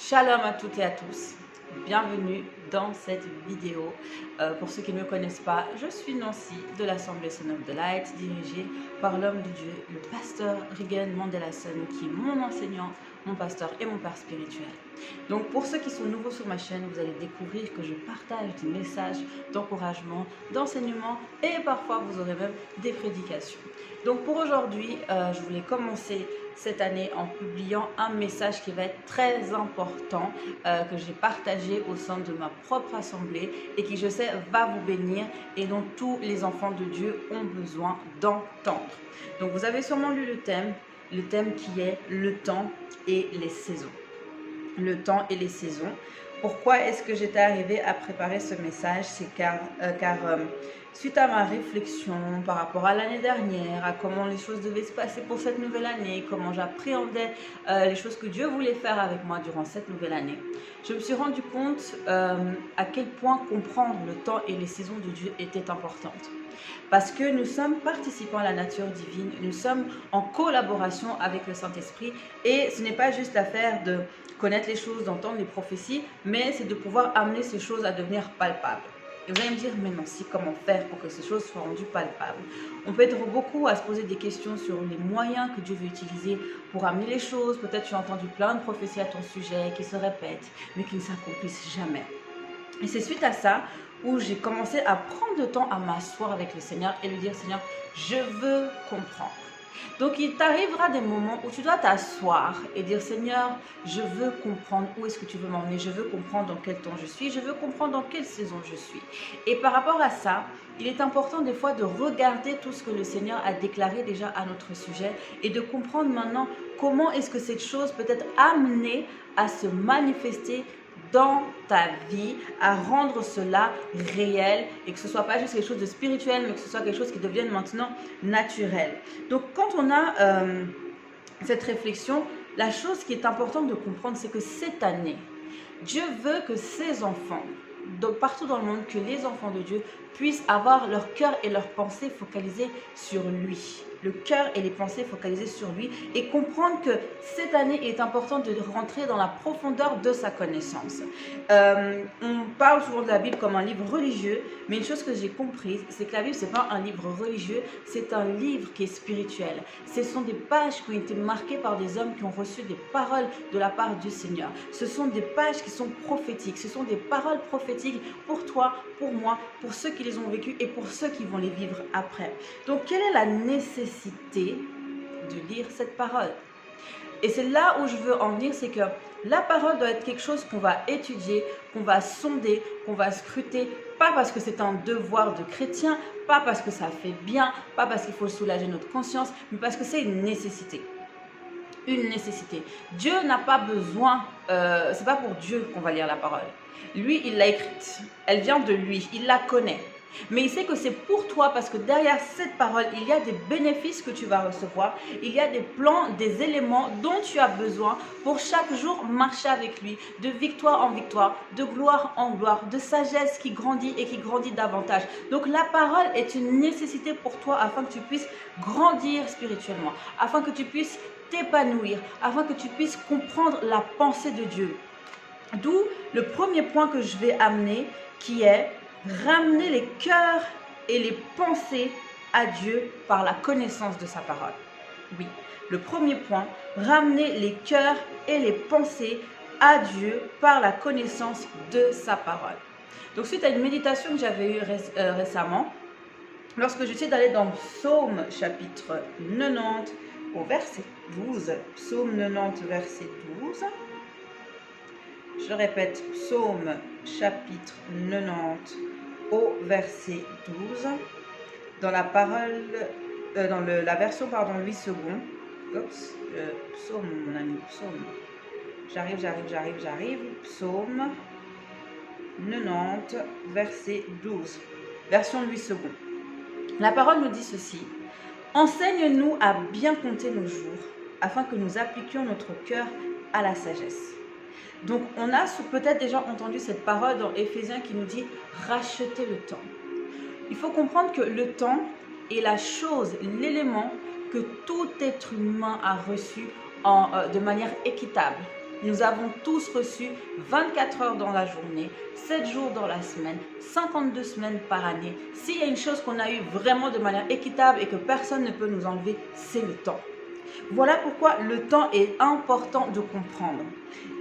Shalom à toutes et à tous, bienvenue dans cette vidéo. Pour ceux qui ne me connaissent pas, je suis Nancy de l'Assemblée Son of the Light, dirigée par l'homme de Dieu, le pasteur Regan Mandelason, qui est mon enseignant, mon pasteur et mon père spirituel. Donc pour ceux qui sont nouveaux sur ma chaîne, vous allez découvrir que je partage des messages d'encouragement, d'enseignement et parfois vous aurez même des prédications. Donc pour aujourd'hui, je voulais commencer cette année en publiant un message qui va être très important que j'ai partagé au sein de ma propre assemblée et qui je sais va vous bénir et dont tous les enfants de Dieu ont besoin d'entendre. Donc vous avez sûrement lu le thème qui est le temps et les saisons. Le temps et les saisons. Pourquoi est-ce que j'étais arrivée à préparer ce message? C'est car suite à ma réflexion par rapport à l'année dernière, à comment les choses devaient se passer pour cette nouvelle année, comment j'appréhendais les choses que Dieu voulait faire avec moi durant cette nouvelle année, je me suis rendu compte à quel point comprendre le temps et les saisons de Dieu était importante. Parce que nous sommes participants à la nature divine, nous sommes en collaboration avec le Saint-Esprit et ce n'est pas juste l'affaire de connaître les choses, d'entendre les prophéties, mais c'est de pouvoir amener ces choses à devenir palpables. Et vous allez me dire, mais Nancy, comment faire pour que ces choses soient rendues palpables? On peut être beaucoup à se poser des questions sur les moyens que Dieu veut utiliser pour amener les choses. Peut-être tu as entendu plein de prophéties à ton sujet qui se répètent, mais qui ne s'accomplissent jamais. Et c'est suite à ça où j'ai commencé à prendre le temps à m'asseoir avec le Seigneur et lui dire, Seigneur, je veux comprendre. Donc il t'arrivera des moments où tu dois t'asseoir et dire, Seigneur, je veux comprendre où est-ce que tu veux m'emmener, je veux comprendre dans quel temps je suis, je veux comprendre dans quelle saison je suis. Et par rapport à ça, il est important des fois de regarder tout ce que le Seigneur a déclaré déjà à notre sujet et de comprendre maintenant comment est-ce que cette chose peut être amenée à se manifester dans ta vie, à rendre cela réel et que ce soit pas juste quelque chose de spirituel, mais que ce soit quelque chose qui devienne maintenant naturel. Donc quand on a cette réflexion, la chose qui est importante de comprendre, c'est que cette année, Dieu veut que ses enfants, partout dans le monde, que les enfants de Dieu puissent avoir leur cœur et leurs pensées focalisés sur lui. Le cœur et les pensées focalisées sur lui et comprendre que cette année est importante de rentrer dans la profondeur de sa connaissance. On parle souvent de la Bible comme un livre religieux, mais une chose que j'ai comprise, c'est que la Bible, ce n'est pas un livre religieux, c'est un livre qui est spirituel. Ce sont des pages qui ont été marquées par des hommes qui ont reçu des paroles de la part du Seigneur. Ce sont des pages qui sont prophétiques, ce sont des paroles prophétiques pour toi, pour moi, pour ceux qui les ont vécues et pour ceux qui vont les vivre après. Donc, quelle est la nécessité de lire cette parole? Et c'est là où je veux en venir, c'est que la parole doit être quelque chose qu'on va étudier, qu'on va sonder, qu'on va scruter, pas parce que c'est un devoir de chrétien, pas parce que ça fait bien, pas parce qu'il faut soulager notre conscience, mais parce que c'est une nécessité. Une nécessité. Dieu n'a pas besoin, c'est pas pour Dieu qu'on va lire la parole. Lui, il l'a écrite. Elle vient de lui, il la connaît. Mais il sait que c'est pour toi parce que derrière cette parole, il y a des bénéfices que tu vas recevoir. Il y a des plans, des éléments dont tu as besoin pour chaque jour marcher avec lui. De victoire en victoire, de gloire en gloire, de sagesse qui grandit et qui grandit davantage. Donc la parole est une nécessité pour toi afin que tu puisses grandir spirituellement, afin que tu puisses t'épanouir, afin que tu puisses comprendre la pensée de Dieu. D'où le premier point que je vais amener qui est ramener les cœurs et les pensées à Dieu par la connaissance de sa parole. Oui, le premier point, ramener les cœurs et les pensées à Dieu par la connaissance de sa parole. Donc suite à une méditation que j'avais eue récemment, lorsque j'essaie d'aller dans Psaume chapitre 90 au verset 12, Psaume 90 verset 12, je répète, Psaume chapitre 90 au verset 12, dans la parole, dans la version, 8 secondes. Oups, Psaume, mon ami, Psaume. J'arrive. Psaume 90, verset 12, version 8 secondes. La parole nous dit ceci. Enseigne-nous à bien compter nos jours, afin que nous appliquions notre cœur à la sagesse. Donc, on a peut-être déjà entendu cette parole dans Éphésiens qui nous dit « rachetez le temps ». Il faut comprendre que le temps est la chose, l'élément que tout être humain a reçu de manière équitable. Nous avons tous reçu 24 heures dans la journée, 7 jours dans la semaine, 52 semaines par année. S'il y a une chose qu'on a eue vraiment de manière équitable et que personne ne peut nous enlever, c'est le temps. Voilà pourquoi le temps est important de comprendre.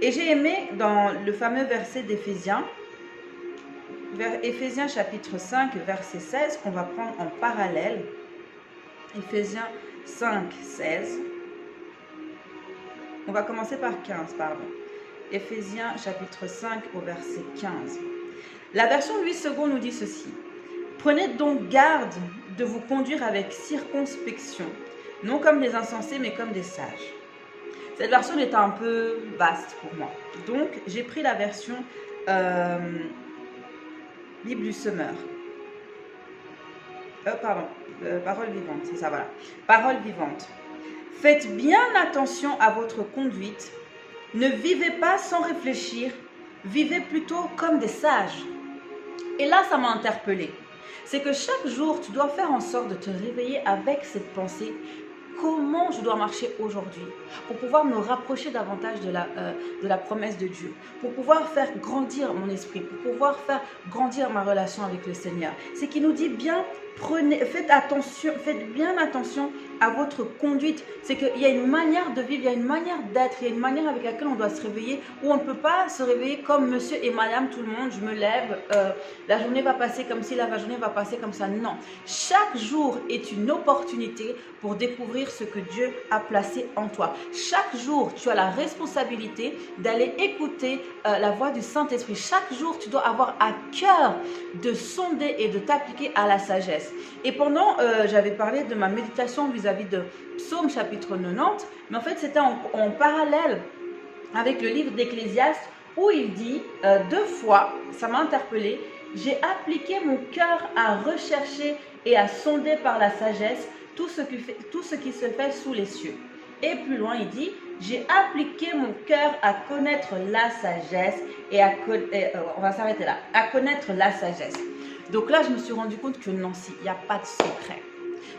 Et j'ai aimé dans le fameux verset d'Éphésiens, Éphésiens chapitre 5, verset 16, qu'on va prendre en parallèle. Éphésiens 5, 16. On va commencer par 15, pardon. Éphésiens chapitre 5 au verset 15. La version 8 secondes nous dit ceci. Prenez donc garde de vous conduire avec circonspection, non comme des insensés, mais comme des sages. Cette version est un peu vaste pour moi. Donc, j'ai pris la version Bible du Semeur. Parole vivante, c'est ça, voilà. Parole vivante. Faites bien attention à votre conduite. Ne vivez pas sans réfléchir. Vivez plutôt comme des sages. Et là, ça m'a interpellée. C'est que chaque jour, tu dois faire en sorte de te réveiller avec cette pensée. Comment je dois marcher aujourd'hui pour pouvoir me rapprocher davantage de la promesse de Dieu, pour pouvoir faire grandir mon esprit, pour pouvoir faire grandir ma relation avec le Seigneur. C'est qu'il nous dit bien, faites bien attention à votre conduite. C'est qu'il y a une manière de vivre, il y a une manière d'être, il y a une manière avec laquelle on doit se réveiller, où on ne peut pas se réveiller comme monsieur et madame tout le monde, je me lève, la journée va passer comme ci, la journée va passer comme ça. Non, chaque jour est une opportunité pour découvrir ce que Dieu a placé en toi. Chaque jour, tu as la responsabilité d'aller écouter la voix du Saint-Esprit. Chaque jour, tu dois avoir à cœur de sonder et de t'appliquer à la sagesse. Et pendant, j'avais parlé de ma méditation vis-à-vis de Psaume chapitre 90, mais en fait, c'était en parallèle avec le livre d'Ecclésiaste où il dit 2 fois, ça m'a interpellé, j'ai appliqué mon cœur à rechercher et à sonder par la sagesse tout ce qui se fait sous les cieux. Et plus loin, il dit, j'ai appliqué mon cœur à connaître la sagesse et on va s'arrêter là, à connaître la sagesse. Donc là, je me suis rendu compte que Nancy, il n'y a pas de secret.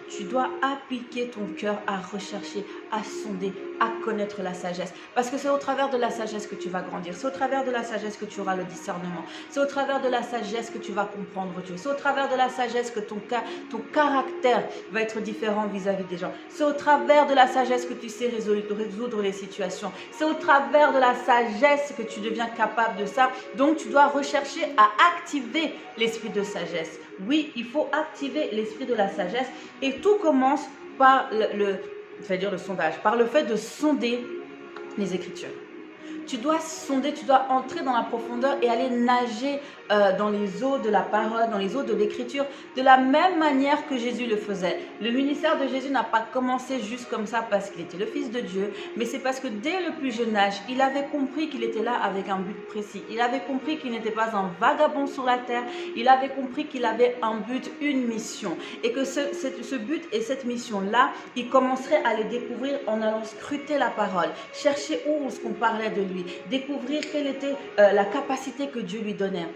Tu dois appliquer ton cœur à rechercher, à sonder, à connaître la sagesse. Parce que c'est au travers de la sagesse que tu vas grandir. C'est au travers de la sagesse que tu auras le discernement. C'est au travers de la sagesse que tu vas comprendre Dieu. C'est au travers de la sagesse que ton caractère va être différent vis-à-vis des gens. C'est au travers de la sagesse que tu sais résoudre les situations. C'est au travers de la sagesse que tu deviens capable de ça. Donc, tu dois rechercher à activer l'esprit de sagesse. Oui, il faut activer l'esprit de la sagesse. Et tout commence par le sondage, par le fait de sonder les Écritures. Tu dois sonder, tu dois entrer dans la profondeur et aller nager dans les eaux de la parole, dans les eaux de l'écriture, de la même manière que Jésus le faisait. Le ministère de Jésus n'a pas commencé juste comme ça parce qu'il était le Fils de Dieu, mais c'est parce que dès le plus jeune âge, il avait compris qu'il était là avec un but précis. Il avait compris qu'il n'était pas un vagabond sur la terre, il avait compris qu'il avait un but, une mission. Et que ce but et cette mission-là, il commencerait à les découvrir en allant scruter la parole, chercher où est-ce qu'on parlait de lui, découvrir quelle était la capacité que Dieu lui donnait.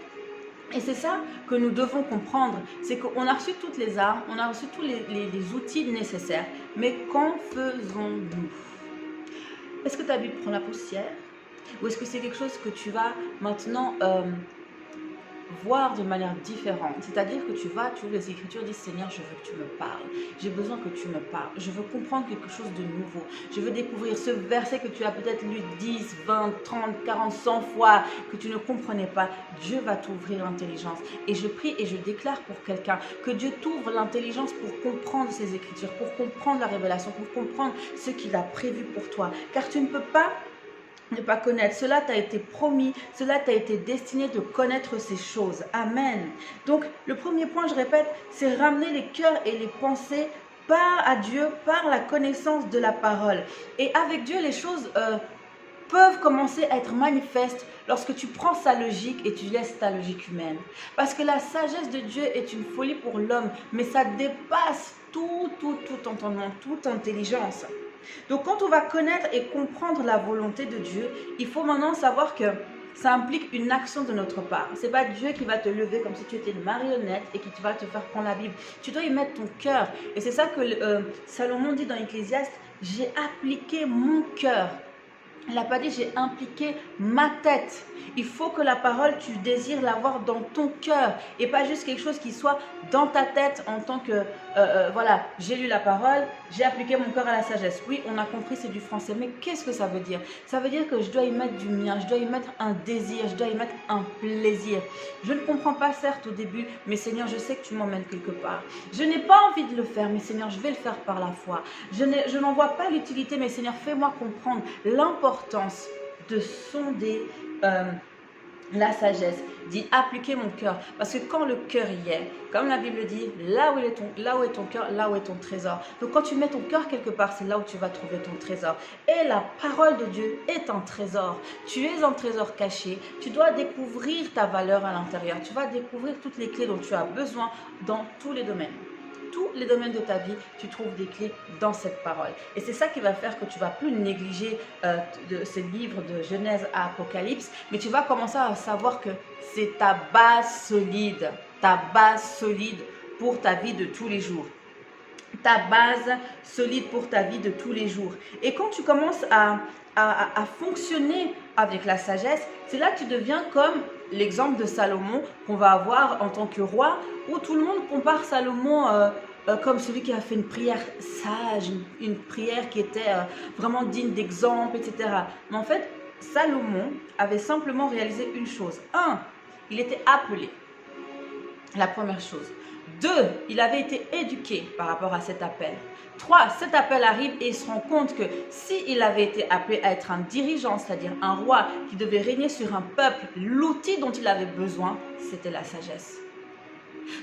Et c'est ça que nous devons comprendre, c'est qu'on a reçu toutes les armes, on a reçu tous les outils nécessaires, mais qu'en faisons-nous? Est-ce que ta Bible prend la poussière? Ou est-ce que c'est quelque chose que tu vas maintenant voir de manière différente? C'est-à-dire que tu ouvres les Écritures et dis, Seigneur, je veux que tu me parles. J'ai besoin que tu me parles. Je veux comprendre quelque chose de nouveau. Je veux découvrir ce verset que tu as peut-être lu 10, 20, 30, 40, 100 fois, que tu ne comprenais pas. Dieu va t'ouvrir l'intelligence. Et je prie et je déclare pour quelqu'un que Dieu t'ouvre l'intelligence pour comprendre ces Écritures, pour comprendre la révélation, pour comprendre ce qu'il a prévu pour toi. Car tu ne peux pas ne pas connaître. Cela t'a été promis, cela t'a été destiné de connaître ces choses. Amen. Donc, le premier point, je répète, c'est ramener les cœurs et les pensées à Dieu par la connaissance de la parole. Et avec Dieu, les choses peuvent commencer à être manifestes lorsque tu prends sa logique et tu laisses ta logique humaine. Parce que la sagesse de Dieu est une folie pour l'homme, mais ça dépasse tout entendement, toute intelligence. Donc, quand on va connaître et comprendre la volonté de Dieu, il faut maintenant savoir que ça implique une action de notre part. Ce n'est pas Dieu qui va te lever comme si tu étais une marionnette et qui va te faire prendre la Bible. Tu dois y mettre ton cœur. Et c'est ça que Salomon dit dans Ecclésiaste, j'ai appliqué mon cœur Il n'a pas dit j'ai impliqué ma tête. Il faut que la parole, tu désires l'avoir dans ton cœur et pas juste quelque chose qui soit dans ta tête en tant que, voilà, j'ai lu la parole, j'ai appliqué mon cœur à la sagesse. Oui, on a compris, c'est du français, mais qu'est-ce que ça veut dire? Ça veut dire que je dois y mettre du mien, je dois y mettre un désir, je dois y mettre un plaisir. Je ne comprends pas certes au début, mais Seigneur, je sais que tu m'emmènes quelque part. Je n'ai pas envie de le faire, mais Seigneur, je vais le faire par la foi. Je n'en vois pas l'utilité, mais Seigneur, fais-moi comprendre l'importance de sonder la sagesse, d'y appliquer mon cœur. Parce que quand le cœur y est, comme la Bible dit, là où est ton cœur, là où est ton trésor. Donc quand tu mets ton cœur quelque part, c'est là où tu vas trouver ton trésor. Et la parole de Dieu est un trésor. Tu es un trésor caché. Tu dois découvrir ta valeur à l'intérieur. Tu vas découvrir toutes les clés dont tu as besoin dans tous les domaines. Tous les domaines de ta vie, tu trouves des clés dans cette parole. Et c'est ça qui va faire que tu ne vas plus négliger ces livres de Genèse à Apocalypse, mais tu vas commencer à savoir que c'est ta base solide pour ta vie de tous les jours. Ta base solide pour ta vie de tous les jours. Et quand tu commences à fonctionner avec la sagesse, c'est là que tu deviens comme l'exemple de Salomon qu'on va avoir en tant que roi, où tout le monde compare Salomon comme celui qui a fait une prière sage, une prière qui était vraiment digne d'exemple, etc. Mais en fait, Salomon avait simplement réalisé une chose. Un, il était appelé. La première chose. 2, il avait été éduqué par rapport à cet appel. 3, cet appel arrive et il se rend compte que s'il avait été appelé à être un dirigeant, c'est-à-dire un roi qui devait régner sur un peuple, l'outil dont il avait besoin, c'était la sagesse.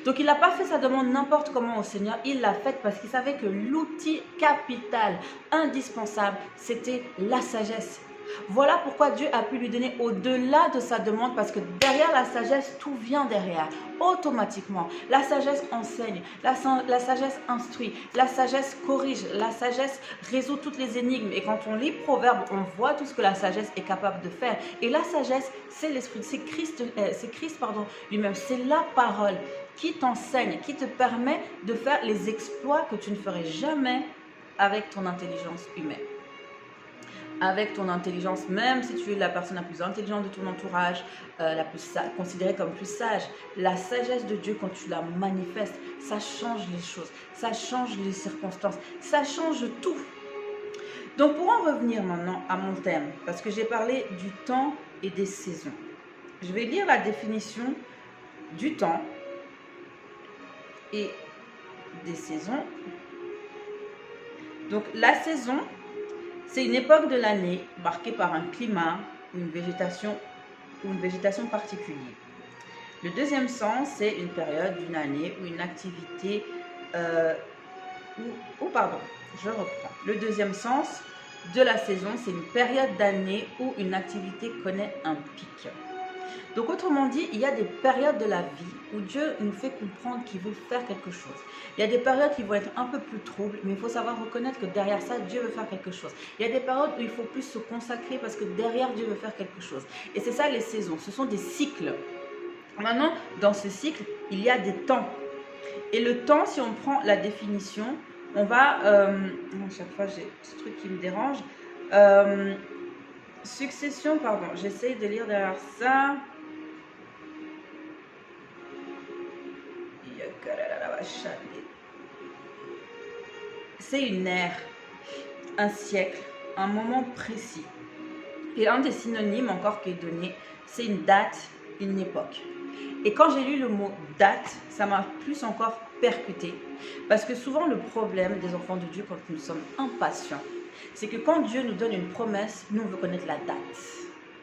Donc il n'a pas fait sa demande n'importe comment au Seigneur, il l'a faite parce qu'il savait que l'outil capital, indispensable, c'était la sagesse. Voilà pourquoi Dieu a pu lui donner au-delà de sa demande, parce que derrière la sagesse, tout vient derrière, automatiquement. La sagesse enseigne, la sagesse instruit, la sagesse corrige, la sagesse résout toutes les énigmes. Et quand on lit Proverbes, on voit tout ce que la sagesse est capable de faire. Et la sagesse, c'est l'esprit, c'est Christ lui-même, c'est la parole qui t'enseigne, qui te permet de faire les exploits que tu ne ferais jamais avec ton intelligence humaine. Avec ton intelligence, même si tu es la personne la plus intelligente de ton entourage, considérée comme plus sage, la sagesse de Dieu, quand tu la manifestes, ça change les choses, ça change les circonstances, ça change tout. Donc pour en revenir maintenant à mon thème, parce que j'ai parlé du temps et des saisons, je vais lire la définition du temps et des saisons. Donc la saison, c'est une époque de l'année marquée par un climat ou une végétation particulière. Le deuxième sens, c'est une période d'une année ou une activité je reprends. Le deuxième sens de la saison, c'est une période d'année où une activité connaît un pic. Donc autrement dit, il y a des périodes de la vie où Dieu nous fait comprendre qu'il veut faire quelque chose. Il y a des périodes qui vont être un peu plus troubles, mais il faut savoir reconnaître que derrière ça, Dieu veut faire quelque chose. Il y a des périodes où il faut plus se consacrer parce que derrière Dieu veut faire quelque chose. Et c'est ça les saisons, ce sont des cycles. Maintenant, dans ce cycle, il y a des temps. Et le temps, si on prend la définition, on va... à chaque fois, j'ai ce truc qui me dérange. Succession, pardon, j'essaye de lire derrière ça. C'est une ère, un siècle, un moment précis. Et un des synonymes encore qui est donné, c'est une date, une époque. Et quand j'ai lu le mot date, ça m'a plus encore percuté. Parce que souvent le problème des enfants de Dieu quand nous sommes impatients, c'est que quand Dieu nous donne une promesse, nous on veut connaître la date.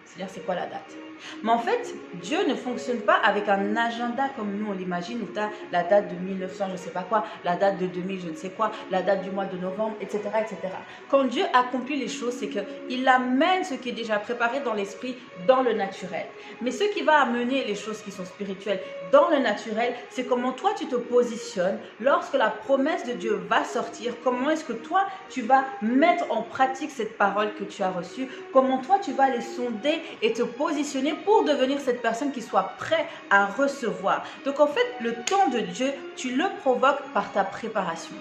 C'est-à-dire c'est quoi la date? Mais en fait, Dieu ne fonctionne pas avec un agenda comme nous on l'imagine, où tu as la date de 1900 je ne sais pas quoi, la date de 2000 je ne sais quoi, la date du mois de novembre, etc. etc. Quand Dieu accomplit les choses, c'est qu'il amène ce qui est déjà préparé dans l'esprit, dans le naturel. Mais ce qui va amener les choses qui sont spirituelles dans le naturel, c'est comment toi tu te positionnes lorsque la promesse de Dieu va sortir, comment est-ce que toi tu vas mettre en pratique cette parole que tu as reçue, comment toi tu vas les sonder et te positionner pour devenir cette personne qui soit prête à recevoir. Donc en fait, le temps de Dieu, tu le provoques par ta préparation.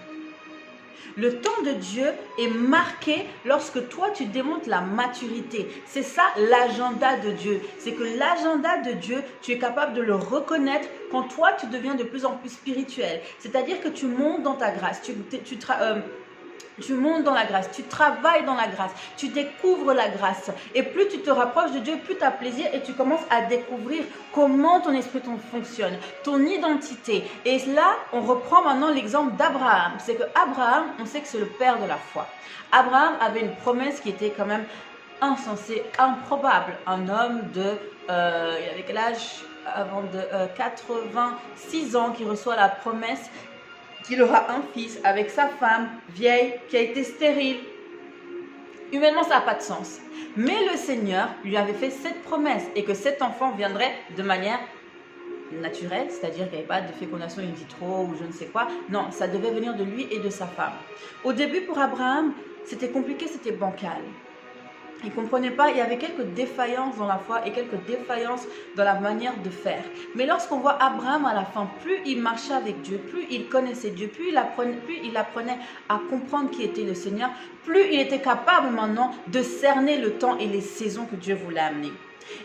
Le temps de Dieu est marqué lorsque toi, tu démontres la maturité. C'est ça l'agenda de Dieu. C'est que l'agenda de Dieu, tu es capable de le reconnaître quand toi, tu deviens de plus en plus spirituel. C'est-à-dire que tu montes dans ta grâce, tu montes dans la grâce, tu travailles dans la grâce, tu découvres la grâce. Et plus tu te rapproches de Dieu, plus tu as plaisir et tu commences à découvrir comment ton esprit fonctionne, ton identité. Et là, on reprend maintenant l'exemple d'Abraham. C'est que Abraham, on sait que c'est le père de la foi. Abraham avait une promesse qui était quand même insensée, improbable. Un homme de, il avait quel âge? Avant de 86 ans qui reçoit la promesse qu'il aura un fils avec sa femme vieille qui a été stérile. Humainement, ça n'a pas de sens. Mais le Seigneur lui avait fait cette promesse et que cet enfant viendrait de manière naturelle, c'est-à-dire qu'il n'y avait pas de fécondation in vitro ou je ne sais quoi. Non, ça devait venir de lui et de sa femme. Au début, pour Abraham, c'était compliqué, c'était bancal. Il ne comprenait pas, il y avait quelques défaillances dans la foi et quelques défaillances dans la manière de faire. Mais lorsqu'on voit Abraham à la fin, plus il marchait avec Dieu, plus il connaissait Dieu, plus il apprenait à comprendre qui était le Seigneur, plus il était capable maintenant de cerner le temps et les saisons que Dieu voulait amener.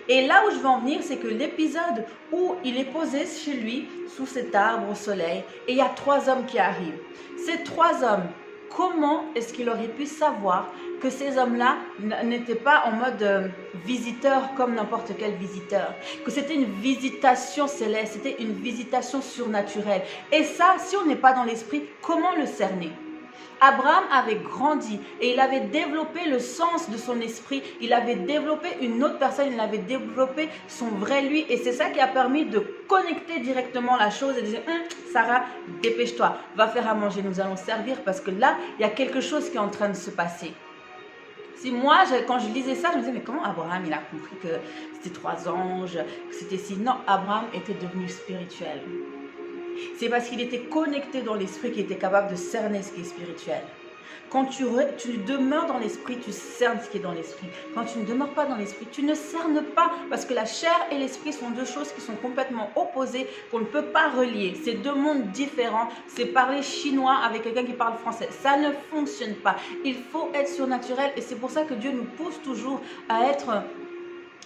Et là où je veux en venir, c'est que l'épisode où il est posé chez lui, sous cet arbre au soleil, et il y a 3 hommes qui arrivent. Ces 3 hommes, comment est-ce qu'il aurait pu savoir que ces hommes-là n'étaient pas en mode visiteur comme n'importe quel visiteur, que c'était une visitation céleste, c'était une visitation surnaturelle. Et ça, si on n'est pas dans l'esprit, comment le cerner? Abraham avait grandi et il avait développé le sens de son esprit, il avait développé une autre personne, il avait développé son vrai lui et c'est ça qui a permis de connecter directement la chose et de dire Sarah, dépêche-toi, va faire à manger, nous allons servir parce que là, il y a quelque chose qui est en train de se passer. Si moi, quand je lisais ça, je me disais, mais comment Abraham, il a compris que c'était 3 anges, que c'était si... Non, Abraham était devenu spirituel. C'est parce qu'il était connecté dans l'esprit qu'il était capable de cerner ce qui est spirituel. Quand tu demeures dans l'esprit, tu cernes ce qui est dans l'esprit. Quand tu ne demeures pas dans l'esprit, tu ne cernes pas parce que la chair et l'esprit sont 2 choses qui sont complètement opposées, qu'on ne peut pas relier. C'est 2 mondes différents. C'est parler chinois avec quelqu'un qui parle français. Ça ne fonctionne pas. Il faut être surnaturel et c'est pour ça que Dieu nous pousse toujours à être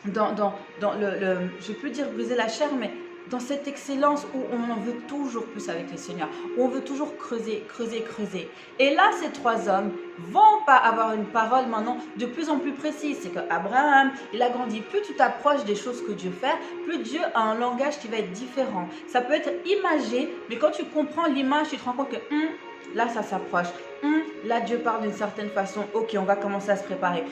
dans je peux dire briser la chair, mais dans cette excellence où on en veut toujours plus avec le Seigneur, où on veut toujours creuser, creuser, creuser. Et là, ces 3 hommes vont pas avoir une parole maintenant de plus en plus précise. C'est qu'Abraham, il a grandi. Plus tu t'approches des choses que Dieu fait, plus Dieu a un langage qui va être différent. Ça peut être imagé, mais quand tu comprends l'image, tu te rends compte que là, ça s'approche. Là, Dieu parle d'une certaine façon. Ok, on va commencer à se préparer.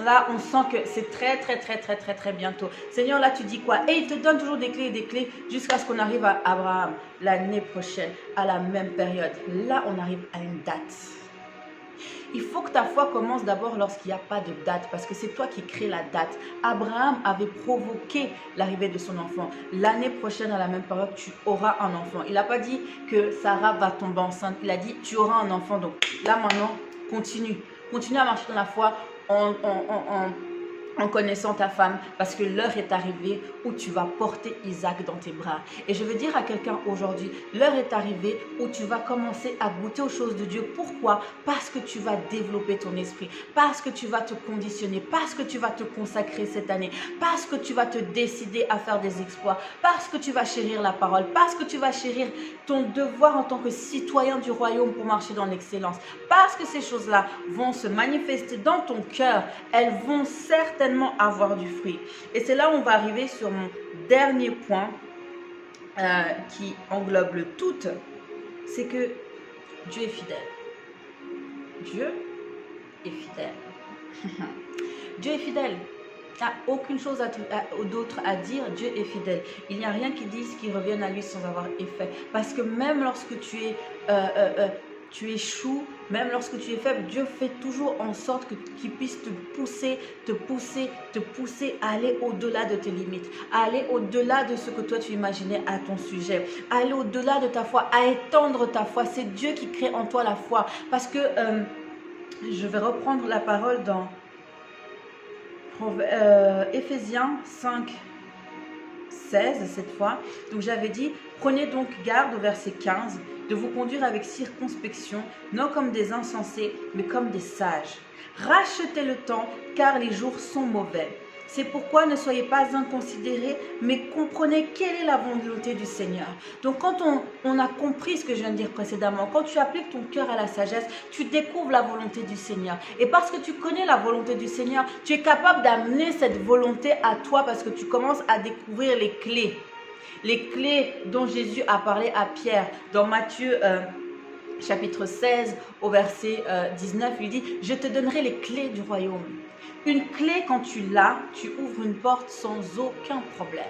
Là, on sent que c'est très bientôt. Seigneur, là, tu dis quoi? Et il te donne toujours des clés jusqu'à ce qu'on arrive à Abraham l'année prochaine, à la même période. Là, on arrive à une date. Il faut que ta foi commence d'abord lorsqu'il n'y a pas de date, parce que c'est toi qui crée la date. Abraham avait provoqué l'arrivée de son enfant. L'année prochaine, à la même période, tu auras un enfant. Il n'a pas dit que Sarah va tomber enceinte. Il a dit, tu auras un enfant. Donc là, maintenant, continue. Continue à marcher dans la foi en connaissant ta femme, parce que l'heure est arrivée où tu vas porter Isaac dans tes bras. Et je veux dire à quelqu'un aujourd'hui, l'heure est arrivée où tu vas commencer à goûter aux choses de Dieu. Pourquoi? Parce que tu vas développer ton esprit, parce que tu vas te conditionner, parce que tu vas te consacrer cette année, parce que tu vas te décider à faire des exploits, parce que tu vas chérir la parole, parce que tu vas chérir ton devoir en tant que citoyen du royaume pour marcher dans l'excellence, parce que ces choses-là vont se manifester dans ton cœur, elles vont certainement avoir du fruit. Et c'est là où on va arriver sur mon dernier point qui englobe le tout, c'est que Dieu est fidèle. Dieu est fidèle. Dieu est fidèle. Il n'y a aucune chose d'autre à dire. Dieu est fidèle. Il n'y a rien qui dise qu'il revienne à lui sans avoir effet. Parce que même lorsque tu échoues, même lorsque tu es faible, Dieu fait toujours en sorte qu'il puisse te pousser à aller au-delà de tes limites, à aller au-delà de ce que toi tu imaginais à ton sujet, à aller au-delà de ta foi, à étendre ta foi. C'est Dieu qui crée en toi la foi. Parce que, je vais reprendre la parole dans Éphésiens 5, 16 cette fois. Donc j'avais dit, prenez donc garde au verset 15, de vous conduire avec circonspection, non comme des insensés, mais comme des sages. Rachetez le temps, car les jours sont mauvais. C'est pourquoi ne soyez pas inconsidérés, mais comprenez quelle est la volonté du Seigneur. Donc quand on a compris ce que je viens de dire précédemment, quand tu appliques ton cœur à la sagesse, tu découvres la volonté du Seigneur. Et parce que tu connais la volonté du Seigneur, tu es capable d'amener cette volonté à toi parce que tu commences à découvrir les clés. Les clés dont Jésus a parlé à Pierre dans Matthieu chapitre 16 au verset 19, il dit « Je te donnerai les clés du royaume ». Une clé, quand tu l'as, tu ouvres une porte sans aucun problème.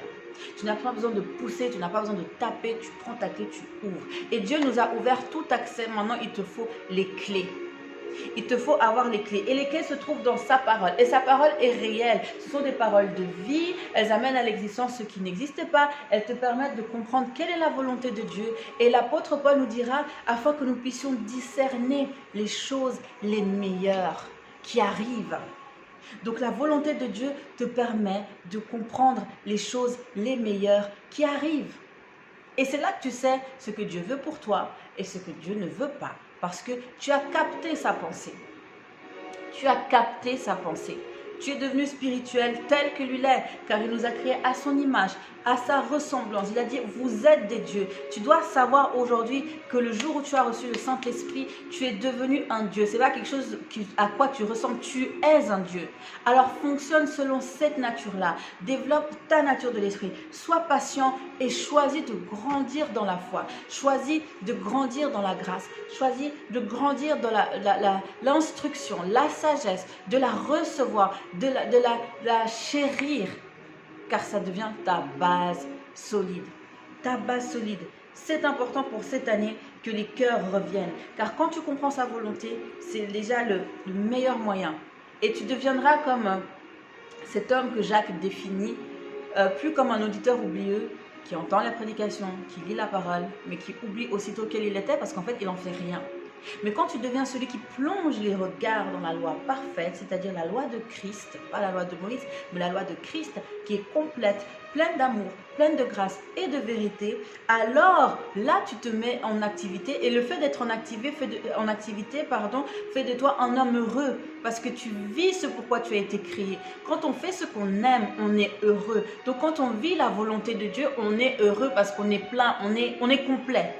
Tu n'as pas besoin de pousser, tu n'as pas besoin de taper, tu prends ta clé, tu ouvres. Et Dieu nous a ouvert tout accès, maintenant il te faut les clés. Il te faut avoir les clés. Et les clés se trouvent dans sa parole. Et sa parole est réelle. Ce sont des paroles de vie. Elles amènent à l'existence ce qui n'existe pas. Elles te permettent de comprendre quelle est la volonté de Dieu. Et l'apôtre Paul nous dira, afin que nous puissions discerner les choses les meilleures qui arrivent. Donc la volonté de Dieu te permet de comprendre les choses les meilleures qui arrivent. Et c'est là que tu sais ce que Dieu veut pour toi et ce que Dieu ne veut pas. Parce que tu as capté sa pensée. Tu as capté sa pensée. Tu es devenu spirituel tel que lui l'est, car il nous a créés à son image, à sa ressemblance. Il a dit, vous êtes des dieux. Tu dois savoir aujourd'hui que le jour où tu as reçu le Saint-Esprit, tu es devenu un Dieu. Ce n'est pas quelque chose à quoi tu ressembles, tu es un Dieu. Alors fonctionne selon cette nature-là. Développe ta nature de l'esprit. Sois patient et choisis de grandir dans la foi. Choisis de grandir dans la grâce. Choisis de grandir dans l'instruction, la sagesse, de la recevoir, de la chérir, car ça devient ta base solide. Ta base solide. C'est important pour cette année que les cœurs reviennent, car quand tu comprends sa volonté, c'est déjà le meilleur moyen. Et tu deviendras comme cet homme que Jacques définit, plus comme un auditeur oublieux, qui entend la prédication, qui lit la parole, mais qui oublie aussitôt quel il était, parce qu'en fait, il n'en fait rien. Mais quand tu deviens celui qui plonge les regards dans la loi parfaite, c'est-à-dire la loi de Christ, pas la loi de Moïse, mais la loi de Christ, qui est complète, pleine d'amour, pleine de grâce et de vérité, alors là tu te mets en activité, et le fait d'être en activité fait de toi un homme heureux, parce que tu vis ce pourquoi tu as été créé. Quand on fait ce qu'on aime, on est heureux. Donc quand on vit la volonté de Dieu, on est heureux parce qu'on est plein, on est complet.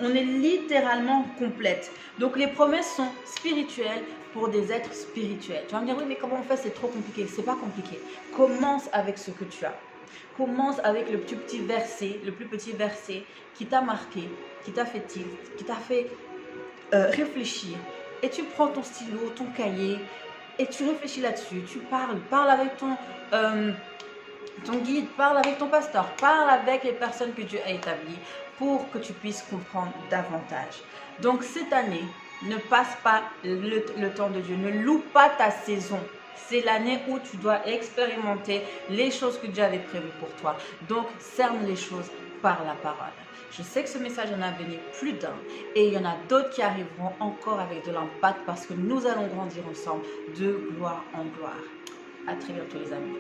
On est littéralement complète. Donc les promesses sont spirituelles pour des êtres spirituels. Tu vas me dire, oui, mais comment on fait? C'est trop compliqué. C'est pas compliqué. Commence avec ce que tu as. Commence avec le plus petit verset qui t'a marqué, qui t'a fait tilt, qui t'a fait réfléchir. Et tu prends ton stylo, ton cahier, et tu réfléchis là-dessus. Tu parles avec ton guide, parle avec ton pasteur, parle avec les personnes que Dieu a établies pour que tu puisses comprendre davantage. Donc cette année, ne passe pas le temps de Dieu, ne loue pas ta saison. C'est l'année où tu dois expérimenter les choses que Dieu avait prévues pour toi. Donc cerne les choses par la parole. Je sais que ce message en a béni plus d'un, et il y en a d'autres qui arriveront encore avec de l'impact, parce que nous allons grandir ensemble de gloire en gloire. À très bientôt les amis.